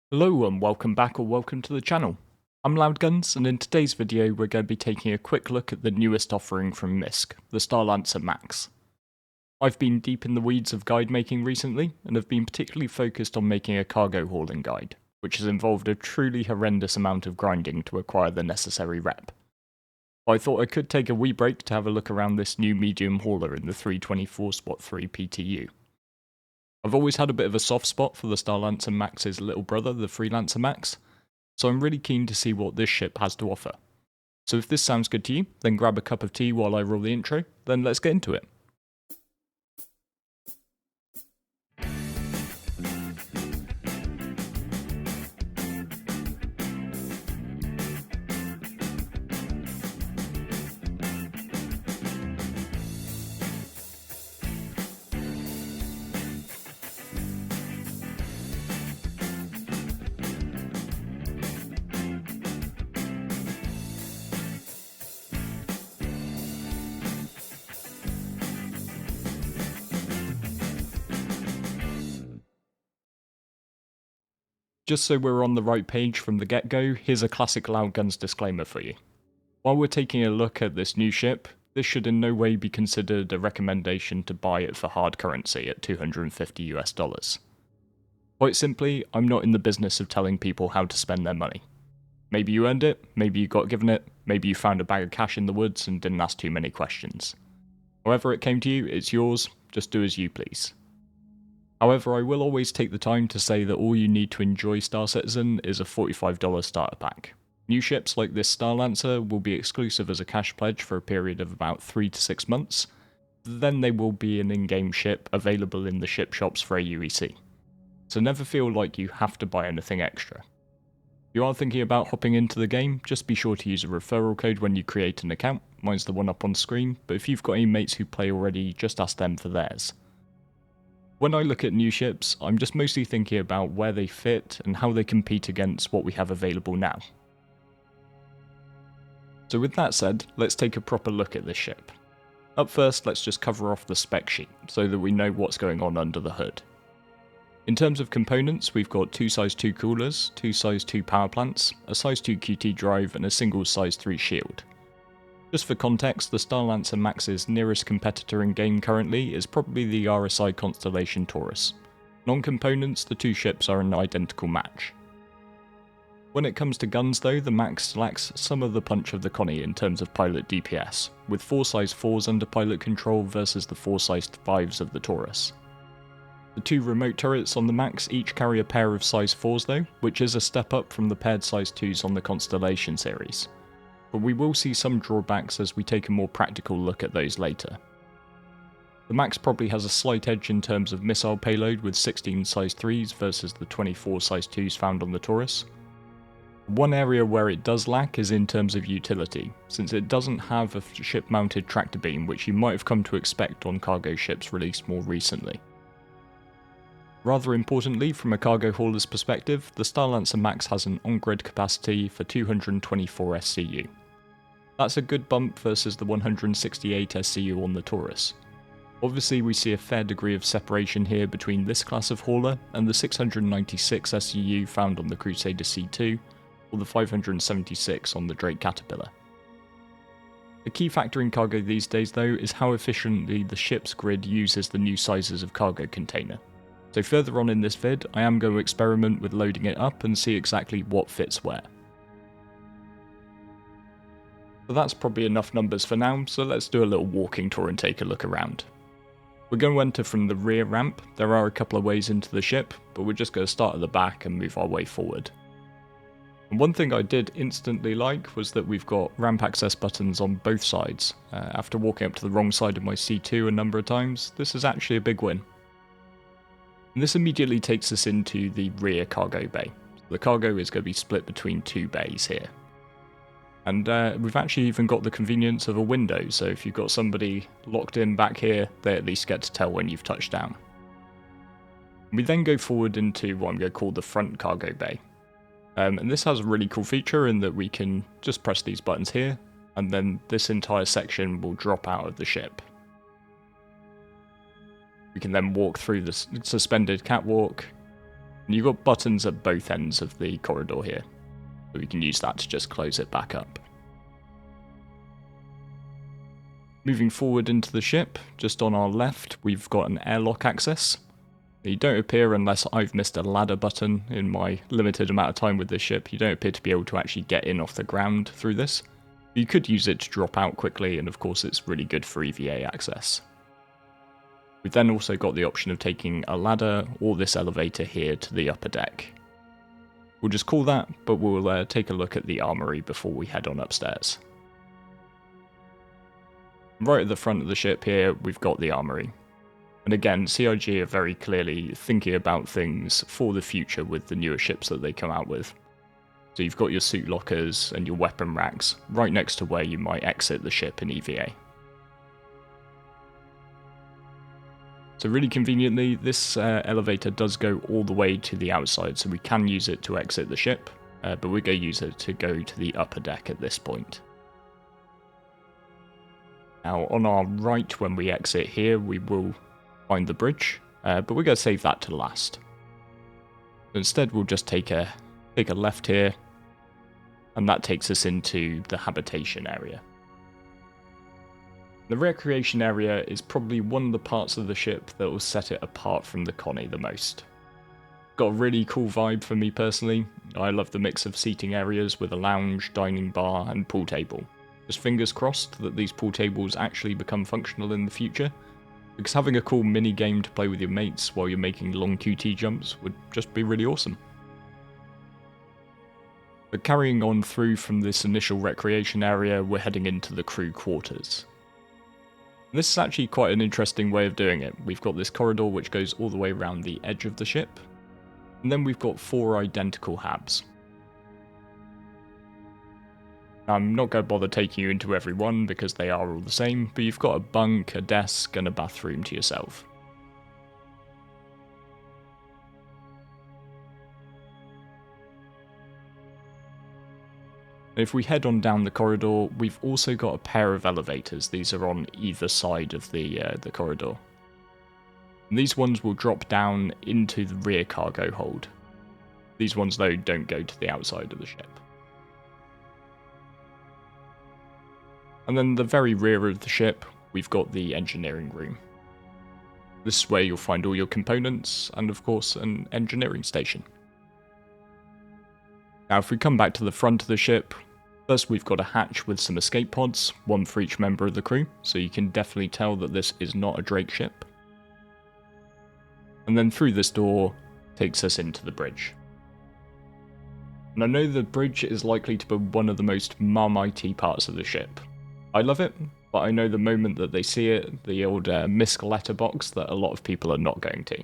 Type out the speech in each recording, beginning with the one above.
Hello and welcome back or welcome to the channel. I'm Loudguns, and in today's video we're going to be taking a quick look at the newest offering from MISC, the Starlancer Max. I've been deep in the weeds of guide making recently, and have been particularly focused on making a cargo hauling guide, which has involved a truly horrendous amount of grinding to acquire the necessary rep. I thought I could take a wee break to have a look around this new medium hauler in the 324-3 PTU. I've always had a bit of a soft spot for the Starlancer Max's little brother, the Freelancer Max, so I'm really keen to see what this ship has to offer. So if this sounds good to you, then grab a cup of tea while I roll the intro, then let's get into it. Just so we're on the right page from the get-go, here's a classic Loudguns disclaimer for you. While we're taking a look at this new ship, this should in no way be considered a recommendation to buy it for hard currency at $250 US. Quite simply, I'm not in the business of telling people how to spend their money. Maybe you earned it, maybe you got given it, maybe you found a bag of cash in the woods and didn't ask too many questions. However it came to you, it's yours, just do as you please. However, I will always take the time to say that all you need to enjoy Star Citizen is a $45 starter pack. New ships like this Starlancer will be exclusive as a cash pledge for a period of about 3 to 6 months, then they will be an in-game ship available in the ship shops for AUEC. So never feel like you have to buy anything extra. If you are thinking about hopping into the game, just be sure to use a referral code when you create an account. Mine's the one up on screen, but if you've got any mates who play already, just ask them for theirs. When I look at new ships, I'm just mostly thinking about where they fit and how they compete against what we have available now. So with that said, let's take a proper look at this ship. Up first, let's just cover off the spec sheet, so that we know what's going on under the hood. In terms of components, we've got 2 size 2 coolers, 2 size 2 power plants, a size 2 QT drive and a single size 3 shield. Just for context, the Starlancer Max's nearest competitor in game currently is probably the RSI Constellation Taurus. Non-components, the two ships are an identical match. When it comes to guns though, the Max lacks some of the punch of the Connie in terms of pilot DPS, with 4 size 4s under pilot control versus the 4 size 5s of the Taurus. The 2 remote turrets on the Max each carry a pair of size 4s though, which is a step up from the paired size 2s on the Constellation series. But we will see some drawbacks as we take a more practical look at those later. The Max probably has a slight edge in terms of missile payload with 16 size 3s versus the 24 size 2s found on the Taurus. One area where it does lack is in terms of utility, since it doesn't have a ship-mounted tractor beam which you might have come to expect on cargo ships released more recently. Rather importantly, from a cargo hauler's perspective, the Starlancer Max has an on-grid capacity for 224 SCU. That's a good bump versus the 168 SCU on the Taurus. Obviously we see a fair degree of separation here between this class of hauler and the 696 SCU found on the Crusader C2, or the 576 on the Drake Caterpillar. The key factor in cargo these days though is how efficiently the ship's grid uses the new sizes of cargo container. So further on in this vid, I am going to experiment with loading it up and see exactly what fits where. But that's probably enough numbers for now, so let's do a little walking tour and take a look around. We're going to enter from the rear ramp. There are a couple of ways into the ship, but we're just going to start at the back and move our way forward. And one thing I did instantly like was that we've got ramp access buttons on both sides. After walking up to the wrong side of my C2 a number of times, this is actually a big win. And this immediately takes us into the rear cargo bay. The cargo is going to be split between 2 bays here. And we've actually even got the convenience of a window, so if you've got somebody locked in back here, they at least get to tell when you've touched down. We then go forward into what I'm going to call the front cargo bay. And this has a really cool feature in that we can just press these buttons here, and then this entire section will drop out of the ship. We can then walk through the suspended catwalk, And you've got buttons at both ends of the corridor here, so we can use that to just close it back up. Moving forward into the ship, just on our left, we've got an airlock access. You don't appear, unless I've missed a ladder button in my limited amount of time with this ship, you don't appear to be able to actually get in off the ground through this. You could use it to drop out quickly, and of course it's really good for EVA access. We've then also got the option of taking a ladder or this elevator here to the upper deck. We'll just call that, but we'll take a look at the armory before we head on upstairs. Right at the front of the ship here, we've got the armory. And again, CIG are very clearly thinking about things for the future with the newer ships that they come out with. So you've got your suit lockers and your weapon racks right next to where you might exit the ship in EVA. So really conveniently, this elevator does go all the way to the outside, so we can use it to exit the ship, but we're going to use it to go to the upper deck at this point. Now on our right, when we exit here, we will find the bridge, but we're going to save that to last. Instead, we'll just take a left here, and that takes us into the habitation area. The recreation area is probably one of the parts of the ship that will set it apart from the Connie the most. Got a really cool vibe for me personally. I love the mix of seating areas with a lounge, dining bar and pool table. Just fingers crossed that these pool tables actually become functional in the future, because having a cool mini game to play with your mates while you're making long QT jumps would just be really awesome. But carrying on through from this initial recreation area, we're heading into the crew quarters. This is actually quite an interesting way of doing it. We've got this corridor which goes all the way around the edge of the ship, and then we've got 4 identical habs. I'm not going to bother taking you into every one because they are all the same, but you've got a bunk, a desk, and a bathroom to yourself. If we head on down the corridor, we've also got a pair of elevators. These are on either side of the corridor. And these ones will drop down into the rear cargo hold. These ones, though, don't go to the outside of the ship. And then the very rear of the ship, we've got the engineering room. This is where you'll find all your components, and of course an engineering station. Now if we come back to the front of the ship, first we've got a hatch with some escape pods, one for each member of the crew, so you can definitely tell that this is not a Drake ship. And then through this door takes us into the bridge. And I know the bridge is likely to be one of the most Marmite-y parts of the ship. I love it, but I know the moment that they see it, the old MISC letterbox, that a lot of people are not going to.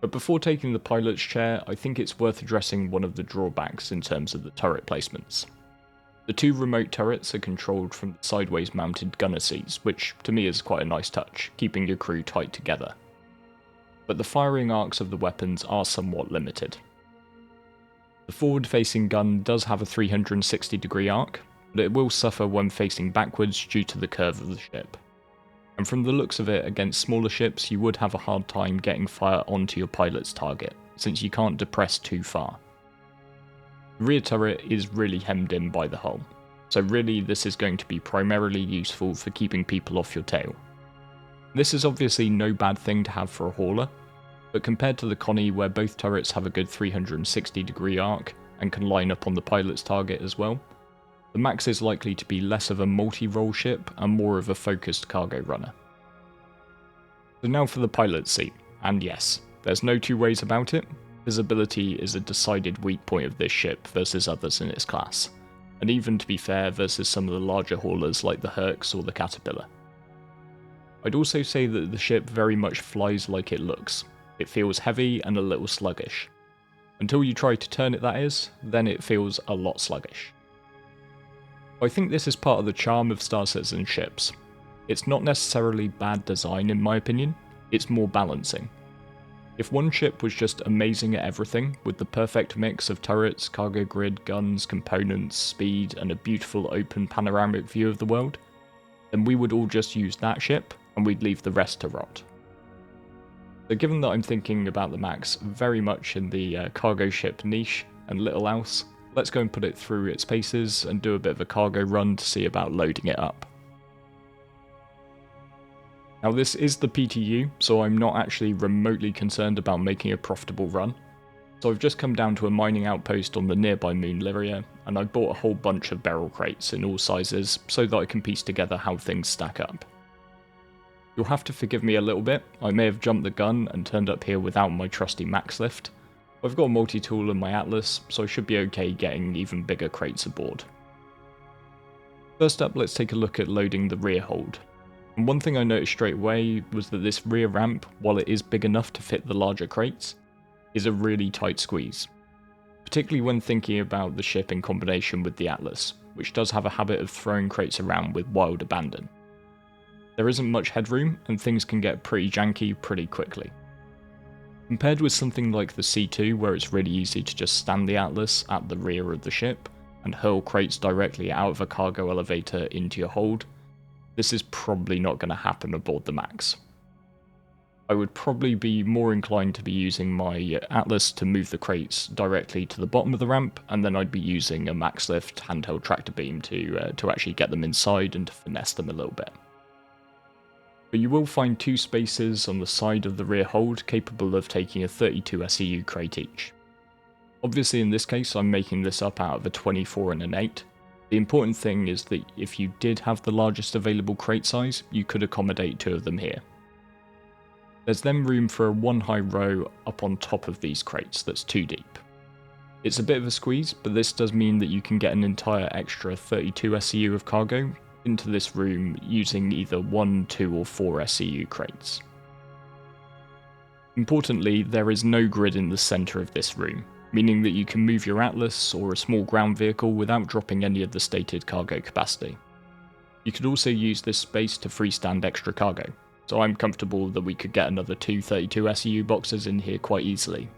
But before taking the pilot's chair, I think it's worth addressing one of the drawbacks in terms of the turret placements. The 2 remote turrets are controlled from the sideways mounted gunner seats, which to me is quite a nice touch, keeping your crew tight together. But the firing arcs of the weapons are somewhat limited. The forward-facing gun does have a 360-degree arc, but it will suffer when facing backwards due to the curve of the ship. And from the looks of it, against smaller ships you would have a hard time getting fire onto your pilot's target, since you can't depress too far. The rear turret is really hemmed in by the hull, so really this is going to be primarily useful for keeping people off your tail. This is obviously no bad thing to have for a hauler, but compared to the Connie where both turrets have a good 360-degree arc and can line up on the pilot's target as well, the Max is likely to be less of a multi-role ship and more of a focused cargo runner. So now for the pilot's seat, and yes, there's no 2 ways about it, visibility is a decided weak point of this ship versus others in its class, and even to be fair versus some of the larger haulers like the Hercs or the Caterpillar. I'd also say that the ship very much flies like it looks. It feels heavy and a little sluggish. Until you try to turn it, that is, then it feels a lot sluggish. I think this is part of the charm of Star Citizen ships. It's not necessarily bad design in my opinion, it's more balancing. If one ship was just amazing at everything, with the perfect mix of turrets, cargo grid, guns, components, speed, and a beautiful open panoramic view of the world, then we would all just use that ship, and we'd leave the rest to rot. So given that I'm thinking about the max very much in the cargo ship niche and little else, let's go and put it through its paces and do a bit of a cargo run to see about loading it up. Now this is the PTU, so I'm not actually remotely concerned about making a profitable run. So I've just come down to a mining outpost on the nearby moon Lyria, and I bought a whole bunch of barrel crates in all sizes so that I can piece together how things stack up. You'll have to forgive me a little bit, I may have jumped the gun and turned up here without my trusty max lift. I've got a multi-tool in my Atlas, so I should be okay getting even bigger crates aboard. First up, let's take a look at loading the rear hold. And one thing I noticed straight away was that this rear ramp, while it is big enough to fit the larger crates, is a really tight squeeze. Particularly when thinking about the ship in combination with the Atlas, which does have a habit of throwing crates around with wild abandon. There isn't much headroom, and things can get pretty janky pretty quickly. Compared with something like the C2, where it's really easy to just stand the Atlas at the rear of the ship, and hurl crates directly out of a cargo elevator into your hold, this is probably not going to happen aboard the Max. I would probably be more inclined to be using my Atlas to move the crates directly to the bottom of the ramp, and then I'd be using a max lift handheld tractor beam to actually get them inside and to finesse them a little bit. But you will find two spaces on the side of the rear hold capable of taking a 32 SEU crate each. Obviously in this case I'm making this up out of a 24 and an 8. The important thing is that if you did have the largest available crate size, you could accommodate two of them here. There's then room for a one high row up on top of these crates that's 2 deep. It's a bit of a squeeze, but this does mean that you can get an entire extra 32 SEU of cargo into this room using either 1, 2 or 4 SEU crates. Importantly, there is no grid in the centre of this room, meaning that you can move your Atlas or a small ground vehicle without dropping any of the stated cargo capacity. You could also use this space to freestand extra cargo, so I'm comfortable that we could get another 2 32 SEU boxes in here quite easily.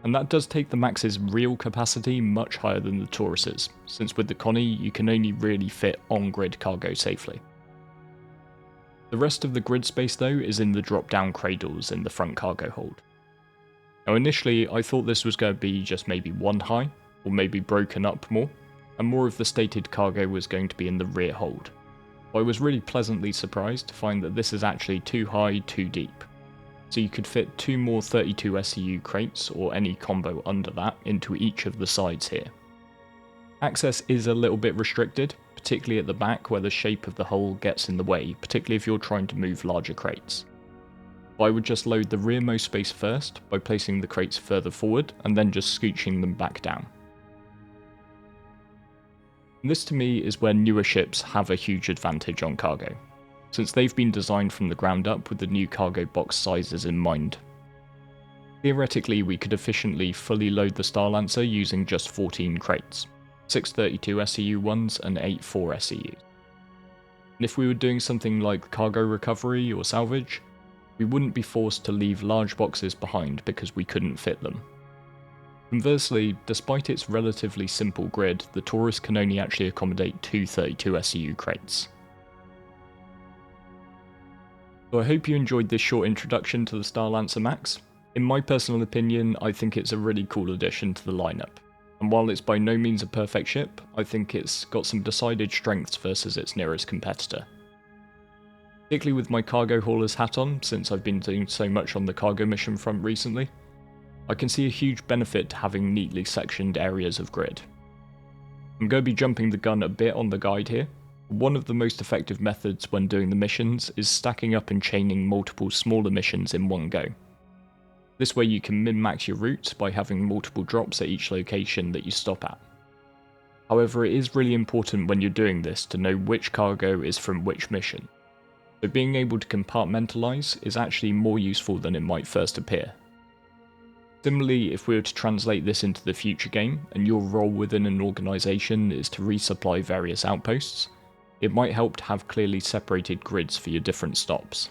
And that does take the Max's real capacity much higher than the Taurus's, since with the Connie you can only really fit on-grid cargo safely. The rest of the grid space though is in the drop-down cradles in the front cargo hold. Now initially I thought this was going to be just maybe one high, or maybe broken up more, and more of the stated cargo was going to be in the rear hold. But I was really pleasantly surprised to find that this is actually 2 high, 2 deep. So you could fit 2 more 32 SEU crates, or any combo under that, into each of the sides here. Access is a little bit restricted, particularly at the back where the shape of the hull gets in the way, particularly if you're trying to move larger crates. I would just load the rearmost space first by placing the crates further forward and then just scooching them back down. And this to me is where newer ships have a huge advantage on cargo, since they've been designed from the ground up with the new cargo box sizes in mind. Theoretically, we could efficiently fully load the Starlancer using just 14 crates, 6 32 SEU ones and 8 4 SEUs. And if we were doing something like cargo recovery or salvage, we wouldn't be forced to leave large boxes behind because we couldn't fit them. Conversely, despite its relatively simple grid, the Taurus can only actually accommodate 2 32 SEU crates. So I hope you enjoyed this short introduction to the Starlancer Max. In my personal opinion, I think it's a really cool addition to the lineup, and while it's by no means a perfect ship, I think it's got some decided strengths versus its nearest competitor. Particularly with my cargo hauler's hat on, since I've been doing so much on the cargo mission front recently, I can see a huge benefit to having neatly sectioned areas of grid. I'm going to be jumping the gun a bit on the guide here. One of the most effective methods when doing the missions is stacking up and chaining multiple smaller missions in one go. This way you can min-max your routes by having multiple drops at each location that you stop at. However, it is really important when you're doing this to know which cargo is from which mission, so being able to compartmentalise is actually more useful than it might first appear. Similarly, if we were to translate this into the future game, and your role within an organisation is to resupply various outposts, it might help to have clearly separated grids for your different stops.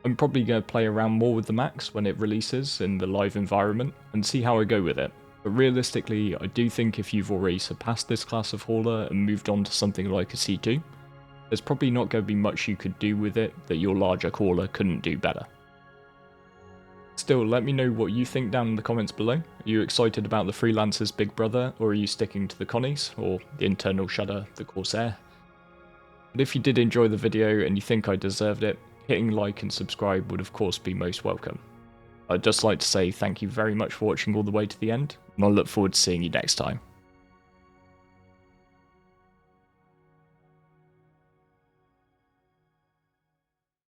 I'm probably going to play around more with the Max when it releases in the live environment and see how I go with it, but realistically I do think if you've already surpassed this class of hauler and moved on to something like a C2, there's probably not going to be much you could do with it that your larger hauler couldn't do better. Still, let me know what you think down in the comments below. Are you excited about the Freelancer's big brother, or are you sticking to the Connies, or the internal shudder, the Corsair? But if you did enjoy the video and you think I deserved it, hitting like and subscribe would of course be most welcome. I'd just like to say thank you very much for watching all the way to the end, and I look forward to seeing you next time.